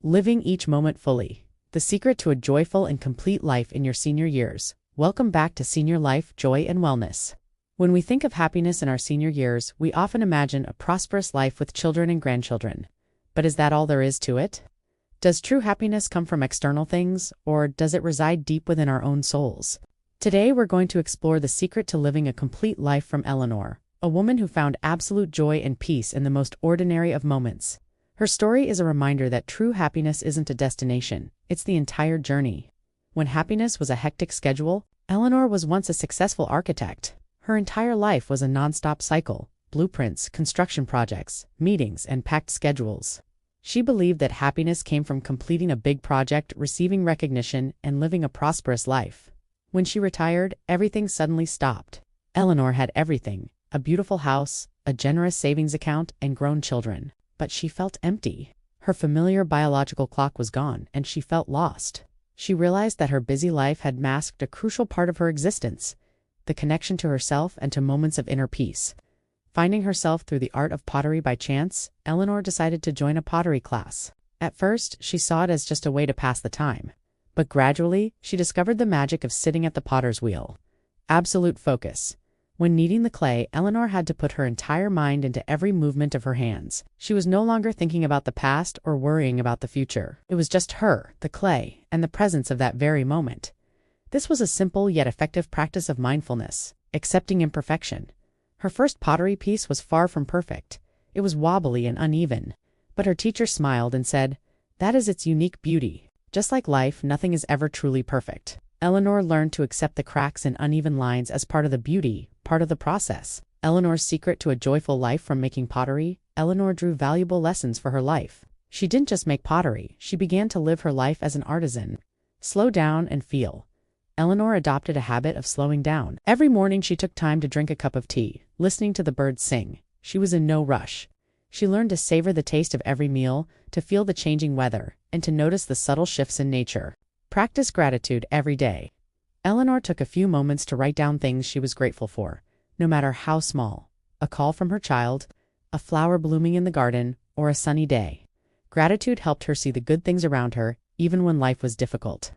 Living each moment fully. The secret to a joyful and complete life in your senior years. Welcome back to Senior Life, Joy and Wellness. When we think of happiness in our senior years, we often imagine a prosperous life with children and grandchildren. But is that all there is to it? Does true happiness come from external things, or does it reside deep within our own souls? Today we're going to explore the secret to living a complete life from Eleanor, a woman who found absolute joy and peace in the most ordinary of moments. Her story is a reminder that true happiness isn't a destination, it's the entire journey. When happiness was a hectic schedule, Eleanor was once a successful architect. Her entire life was a non-stop cycle: blueprints, construction projects, meetings, and packed schedules. She believed that happiness came from completing a big project, receiving recognition, and living a prosperous life. When she retired, everything suddenly stopped. Eleanor had everything: a beautiful house, a generous savings account, and grown children. But she felt empty. Her familiar biological clock was gone, and she felt lost. She realized that her busy life had masked a crucial part of her existence: the connection to herself and to moments of inner peace. Finding herself through the art of pottery by chance, Eleanor decided to join a pottery class. At first, she saw it as just a way to pass the time. But gradually, she discovered the magic of sitting at the potter's wheel. Absolute focus. When kneading the clay, Eleanor had to put her entire mind into every movement of her hands. She was no longer thinking about the past or worrying about the future. It was just her, the clay, and the presence of that very moment. This was a simple yet effective practice of mindfulness, accepting imperfection. Her first pottery piece was far from perfect. It was wobbly and uneven. But her teacher smiled and said, "That is its unique beauty." Just like life, nothing is ever truly perfect. Eleanor learned to accept the cracks and uneven lines as part of the beauty, part of the process. Eleanor's secret to a joyful life from making pottery. Eleanor drew valuable lessons for her life. She didn't just make pottery, she began to live her life as an artisan. Slow down and feel. Eleanor adopted a habit of slowing down. Every morning she took time to drink a cup of tea, listening to the birds sing. She was in no rush. She learned to savor the taste of every meal, to feel the changing weather, and to notice the subtle shifts in nature. Practice gratitude every day. Eleanor took a few moments to write down things she was grateful for, no matter how small: a call from her child, a flower blooming in the garden, or a sunny day. Gratitude helped her see the good things around her, even when life was difficult.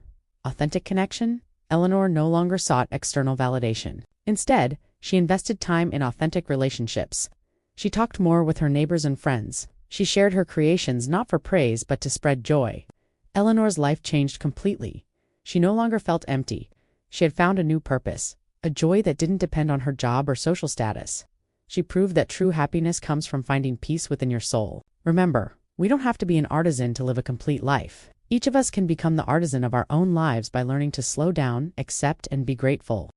Authentic connection. Eleanor no longer sought external validation. Instead, she invested time in authentic relationships. She talked more with her neighbors and friends. She shared her creations not for praise but to spread joy. Eleanor's life changed completely. She no longer felt empty. She had found a new purpose, a joy that didn't depend on her job or social status. She proved that true happiness comes from finding peace within your soul. Remember, we don't have to be an artisan to live a complete life. Each of us can become the artisan of our own lives by learning to slow down, accept, and be grateful.